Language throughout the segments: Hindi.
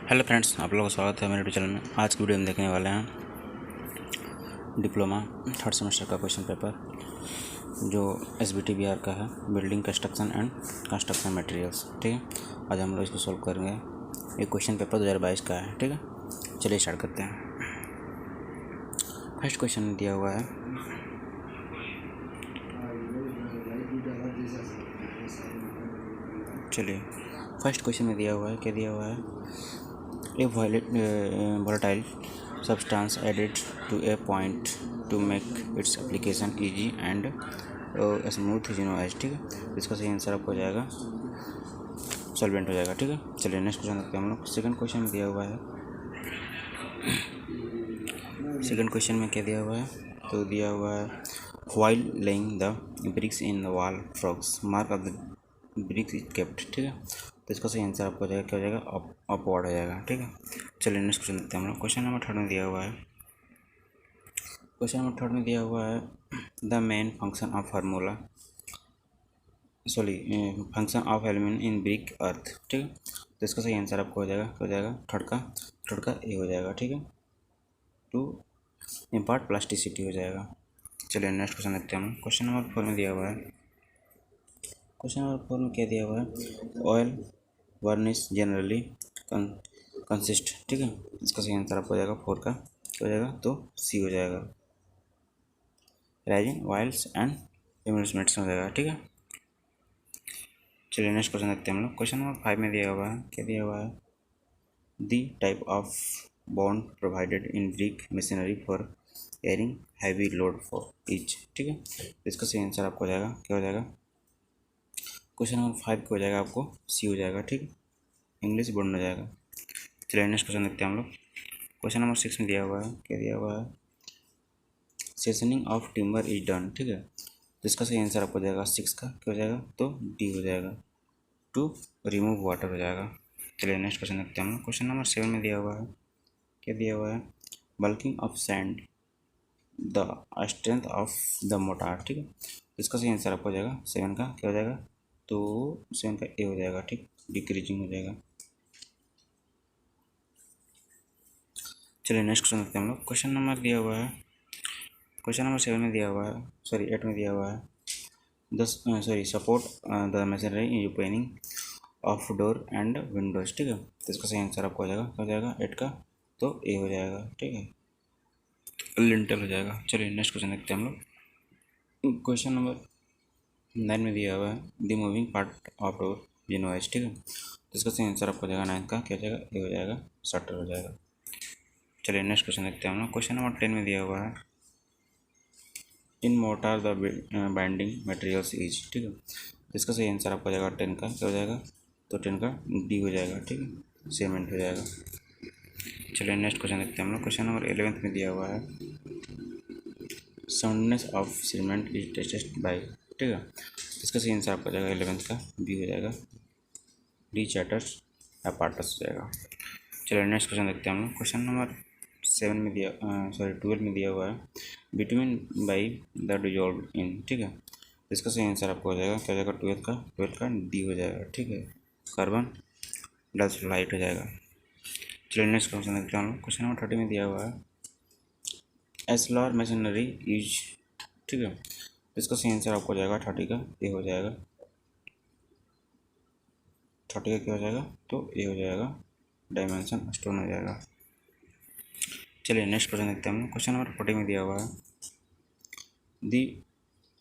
हेलो फ्रेंड्स, आप लोगों का स्वागत है मेरे यूट्यूब चैनल में। आज की वीडियो में देखने वाले हैं डिप्लोमा थर्ड सेमेस्टर का क्वेश्चन पेपर जो SBT बिहार का है, building construction and construction materials. ठीक है, आज हम लोग इसको सॉल्व करेंगे। ये क्वेश्चन पेपर 2022 का है। ठीक है, चलिए स्टार्ट करते हैं। फर्स्ट क्वेश्चन दिया हुआ है, चलिए फर्स्ट क्वेश्चन में दिया हुआ है, क्या दिया हुआ है, ए volatile substance added to a point to make its application easy and smooth as। ठीक है, इसका सही आंसर आपको हो जाएगा सॉल्वेंट हो जाएगा। ठीक है, चलिए नेक्स्ट क्वेश्चन देखते हैं हम लोग। सेकंड क्वेश्चन में दिया हुआ है, सेकंड क्वेश्चन में क्या दिया हुआ है, तो दिया हुआ है while laying the bricks in the wall frogs mark of the bricks is kept। ठीक है, तो इसका सही आंसर आपको हो जाएगा, क्या हो जाएगा, अपवर्ड हो जाएगा। ठीक है, चलिए नेक्स्ट क्वेश्चन देखते हैं हम लोग। क्वेश्चन नंबर थर्ड में दिया हुआ है, क्वेश्चन नंबर थर्ड में दिया हुआ है the main function of formula function of element in brick earth. ठीक है, तो इसका सही आंसर आपको हो जाएगा, क्या हो जाएगा, थर्ड का ए हो जाएगा। ठीक है, टू इम्पार्ट प्लास्टिसिटी हो जाएगा। चलिए नेक्स्ट क्वेश्चन देखते हैं हम। क्वेश्चन नंबर फोर में दिया हुआ है, क्वेश्चन नंबर फोर में क्या दिया हुआ है, ऑयल वर्निश जनरली कंसिस्ट। ठीक है, इसका सही आंसर आपको हो जाएगा, फोर का क्या हो जाएगा, तो सी हो जाएगा, रेजिन ऑयल्स एंड एम्यूसमेंट्स हो जाएगा। ठीक है, चलिए नेक्स्ट क्वेश्चन देखते हैं हम लोग। क्वेश्चन नंबर फाइव में दिया हुआ है, क्या दिया हुआ है, the type of bond provided in brick machinery for carrying heavy load for each. ठीक है, इसका सही आंसर आपको हो जाएगा, क्या हो जाएगा, क्वेश्चन नंबर फाइव को हो जाएगा आपको सी हो जाएगा। ठीक है, इंग्लिश बोर्ड हो जाएगा। चलिए नेक्स्ट क्वेश्चन देखते हैं हम लोग। क्वेश्चन नंबर सिक्स में दिया हुआ है, क्या दिया हुआ है, सेशनिंग ऑफ टिम्बर इज डन। ठीक है, तो इसका सही आंसर आपको हो जाएगा सिक्स का क्या हो जाएगा, तो डी हो जाएगा, टू रिमूव वाटर हो जाएगा। चलिए नेक्स्ट क्वेश्चन देखते हैं हम लोग। क्वेश्चन नंबर सेवन में दिया हुआ है, क्या दिया हुआ है, bulking of sand the strength of the motor. ठीक है, तो इसका सही आंसर आपको हो जाएगा सेवन का क्या हो जाएगा, तो सेवन का ए हो जाएगा। ठीक, डिक्रीजिंग हो जाएगा। चलिए नेक्स्ट क्वेश्चन देखते हैं हम लोग। क्वेश्चन नंबर दिया हुआ है, क्वेश्चन नंबर सेवन में दिया हुआ है, सॉरी एट में दिया हुआ है, support the machinery in opening of door and Windows. ठीक है, तो इसका सही आंसर आपको हो जाएगा, क्या हो जाएगा, एट का तो ए हो जाएगा। ठीक है, लिंटल हो जाएगा। चलिए नेक्स्ट क्वेश्चन देखते हैं हम लोग। क्वेश्चन नंबर नाइन में दिया हुआ है, the moving part of door window is. ठीक है, तो इसका सही आंसर आपको हो जाएगा नाइन का क्या हो जाएगा, ए हो जाएगा, शटर हो जाएगा। चलिए नेक्स्ट क्वेश्चन देखते हैं हम लोग। क्वेश्चन नंबर 10 में दिया हुआ है, in mortar the binding materials is. ठीक है, तो इसका सही आंसर आपको हो जाएगा 10 का क्या हो जाएगा, तो 10 का डी हो जाएगा। ठीक है, सीमेंट हो जाएगा। चलिए नेक्स्ट क्वेश्चन देखते हैं हम लोग। क्वेश्चन नंबर 11 में दिया हुआ है, soundness of cement is tested by. ठीक है, इसका सही आंसर आपको हो जाएगा 11 का बी हो जाएगा, डी चैटर्स अपार्टस हो जाएगा। चलिए नेक्स्ट क्वेश्चन देखते हैं हम लोग। क्वेश्चन नंबर 12 में दिया हुआ है, between by the dissolve in. ठीक है, इसका सही आंसर आपको हो जाएगा, क्या हो जाएगा, ट्वेल्थ का डी हो जाएगा। ठीक है, कार्बन डाइऑक्साइड हो जाएगा। चलिए नेक्स्ट क्वेश्चन देखते हैं हम लोग। क्वेश्चन नंबर 30 में दिया हुआ है, एसलर मशीनरी यूज। ठीक है, इसका सही आंसर आपको हो जाएगा 30 का ए हो जाएगा, 30 का क्या हो जाएगा, तो ए हो जाएगा, डायमेंशन स्टोन हो जाएगा। चलिए नेक्स्ट क्वेश्चन देखते हैं हम। क्वेश्चन नंबर 40 में दिया हुआ है, the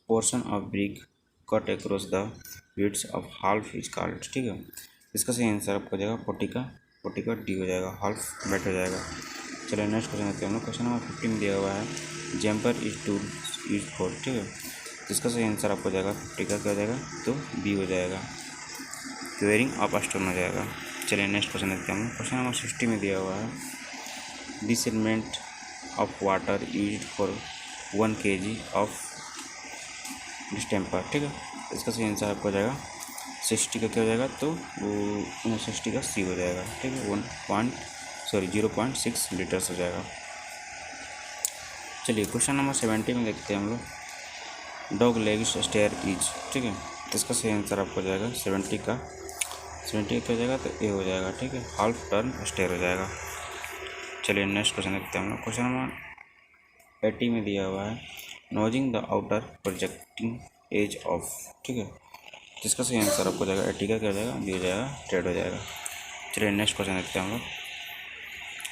portion of brick cut across the width of half is called. ठीक है, इसका सही आंसर आपको हो जाएगा 40 का डी हो जाएगा, हाल्फ बेट हो जाएगा। चलिए नेक्स्ट क्वेश्चन देखते हैं हम लोग। क्वेश्चन नंबर 50 में दिया हुआ है, jumper is tool use for. ठीक है, इसका सही आंसर आपको हो जाएगा 50 का क्या हो जाएगा, तो बी हो जाएगा, क्वेयरिंग ऑफ स्टोन हो जाएगा। चलिए नेक्स्ट क्वेश्चन देखते हैं हम। क्वेश्चन नंबर 60 में दिया हुआ है, the segment of water use for 1 kg of distemper. ठीक है, इसका सही आंसर आपको हो जाएगा 60 का क्या हो जाएगा, तो वो 60 का सी हो जाएगा। ठीक है, 0.6 लीटर्स हो जाएगा। चलिए क्वेश्चन नंबर 70 में देखते हैं हम लोग, डॉग लेग स्टेयर इज। ठीक है, इसका सही आंसर आपको हो जाएगा 70 का 70 क्या हो जाएगा, तो ए हो जाएगा, ठीक है, हाफ टर्न स्टेयर हो जाएगा। चलिए नेक्स्ट क्वेश्चन देखते हैं हम लोग। क्वेश्चन नंबर 80 में दिया हुआ है nosing the outer projecting edge of, ठीक है, जिसका सही आंसर आपको जाएगा 80 का क्या हो जाएगा, बी हो जाएगा, ट्रेड हो जाएगा। चलिए नेक्स्ट क्वेश्चन देखते हैं हम लोग।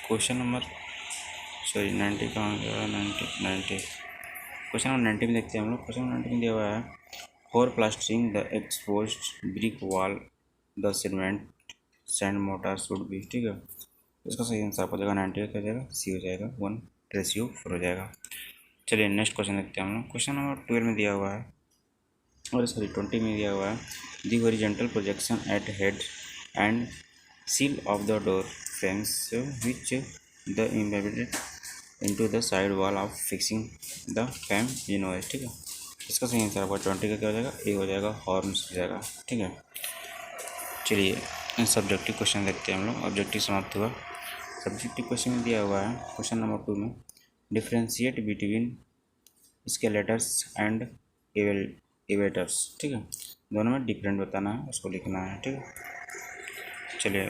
क्वेश्चन नंबर 90 कहाँ गया, 90 क्वेश्चन नंबर 90 में देखते हैं हम लोग। क्वेश्चन नंबर 90 में दिया हुआ है for plastering the exposed brick wall the cement sand motor should be, ठीक है, इसका सही आंसर आपको जाएगा 90 का क्या हो जाएगा, सी हो जाएगा, 1:4 हो जाएगा। चलिए नेक्स्ट क्वेश्चन देखते हैं हम लोग। क्वेश्चन नंबर 12 में दिया हुआ है, और सॉरी 20 में दिया हुआ है दी horizontal projection eight head and seal of the door frames which the embedded into the side wall of fixing the frame in, ठीक है, इसका सही आंसर आपका 20 का क्या हो जाएगा, ए हो जाएगा, हॉर्न्स हो जाएगा, ठीक है। चलिए सब्जेक्टिव क्वेश्चन देखते हैं हम लोग। ऑब्जेक्टिव समाप्त हुआ। सब्जेक्टिव क्वेश्चन में दिया हुआ है क्वेश्चन नंबर 2 में डिफ्रेंशिएट बिटवीन स्केलेटर्स एंड एवेटर्स, ठीक है, दोनों में डिफरेंट बताना है, उसको लिखना है, ठीक है। चलिए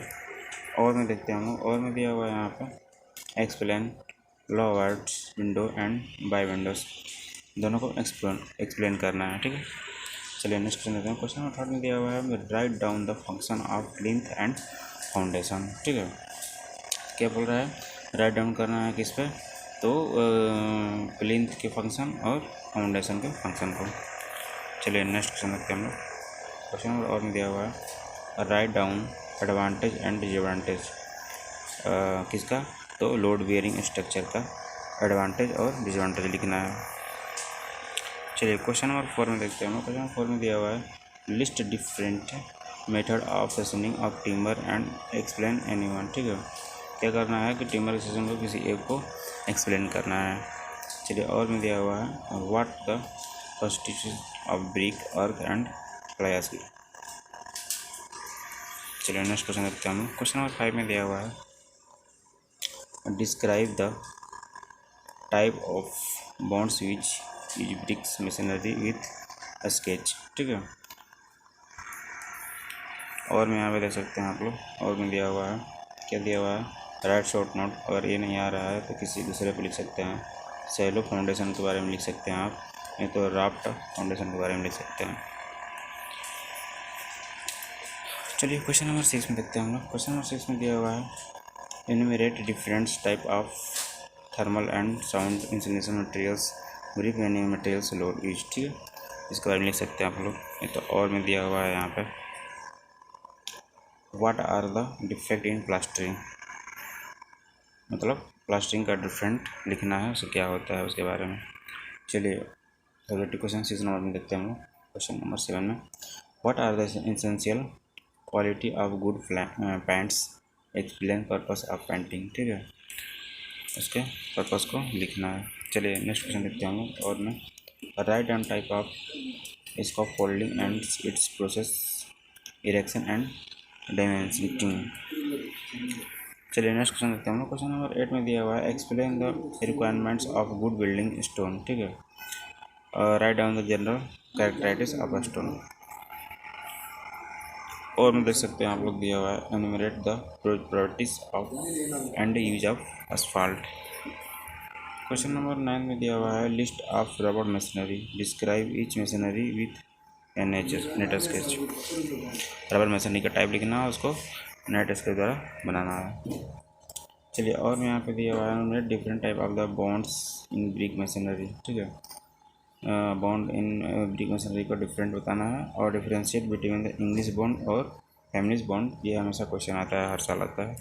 और में देखते हैं हम लोग। और में दिया हुआ है यहाँ पे explain louvred window and bay windows, दोनों को एक्सप्लेन करना है, ठीक है। चलिए नेक्स्ट क्वेश्चन देखते हैं। क्वेश्चन नंबर 3 में दिया हुआ है write down the function of plinth and foundation, ठीक है, क्या बोल रहा है, राइट डाउन करना है किस पे, तो प्लिंथ के फंक्शन और फाउंडेशन के फंक्शन को। चलिए नेक्स्ट क्वेश्चन देखते हैं हम लोग। क्वेश्चन नंबर और में दिया हुआ है write down advantage and disadvantage किसका, तो लोड बियरिंग स्ट्रक्चर का एडवांटेज और डिसएडवांटेज लिखना है। चलिए क्वेश्चन नंबर 4 में देखते हैं हम। क्वेश्चन नंबर 4 में दिया हुआ है list different method of seasoning of timber and explain any one, ठीक है, क्या करना है कि टिम्बर के सेशन को किसी एक को एक्सप्लेन करना है। चलिए और में दिया हुआ है what the constitution of brick earth and fly ash. चलिए नेक्स्ट क्वेश्चन देखते हैं हम। क्वेश्चन नंबर 5 में दिया हुआ है describe the type of bonds which is bricks machinery with sketch, ठीक है, और में यहाँ पे देख सकते हैं आप लोग। और में दिया हुआ है क्या दिया हुआ है, राइट शॉर्ट नोट, अगर ये नहीं आ रहा है तो किसी दूसरे पे लिख सकते हैं। सेलो फाउंडेशन के बारे में लिख सकते हैं आप, नहीं तो राफ्ट फाउंडेशन के बारे में लिख सकते हैं। चलिए क्वेश्चन नंबर 6 में देखते हैं हम लोग। क्वेश्चन नंबर 6 में दिया हुआ है enumerate different type of thermal and sound insulation materials brick any materials load use, ठीक है, इसके बारे में लिख सकते हैं आप लोग। नहीं तो और में दिया हुआ है यहाँ पे what are the defect in plastering, मतलब प्लास्टरिंग का डिफरेंट लिखना है, उससे क्या होता है उसके बारे में। चलिए सब्जेक्टिव क्वेश्चन 6 नंबर में देखते हैं हम लोग। क्वेश्चन नंबर 7 में what are the essential quality of good paints explain purpose of painting, ठीक है, उसके पर्पस को लिखना है। चलिए नेक्स्ट क्वेश्चन देखते हैं हम लोग। और में write down type of scope folding and it's process erection and dimensioning. चलिए नेक्स्ट क्वेश्चन देखते हैं हम लोग। क्वेश्चन नंबर 8 में दिया हुआ है explain the requirements of good building stone, ठीक है, write down the general characteristics of a stone. और में देख सकते हैं आप लोग दिया हुआ है enumerate the properties of and use of asphalt। Question number 9 में दिया हुआ है list of rubber machinery describe each machinery with an net sketch, rubber machinery का टाइप लिखना है, उसको नेट स्केच द्वारा बनाना है। चलिए और में यहाँ पे दिया हुआ है different type of the bonds in brick machinery, ठीक है, बॉन्ड इन ब्रिक मशीनरी को डिफरेंट बताना है और differentiate between the English bond और फैमिलीज बॉन्ड, ये हमेशा क्वेश्चन आता है, हर साल आता है।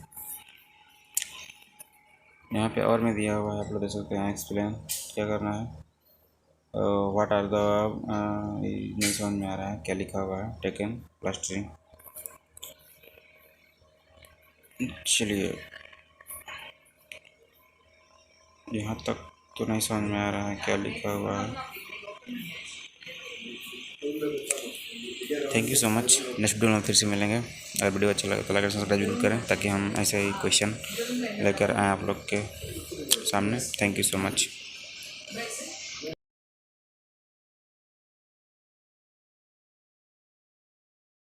यहाँ पे और में दिया हुआ है आप लोग देख सकते हैं एक्सप्लेन क्या करना है, व्हाट आर द नहीं समझ में आ रहा है क्या लिखा हुआ है, टेकन प्लास्टरिंग। चलिए यहाँ तक तो नहीं समझ में आ रहा है क्या लिखा हुआ है। Thank you so much. Next video में फिर से मिलेंगे। अगर वीडियो अच्छा लगे तो लाइक और सब्सक्राइब जरूर करें ताकि हम ऐसे ही क्वेश्चन लेकर आएँ आप लोग के सामने। Thank you so much.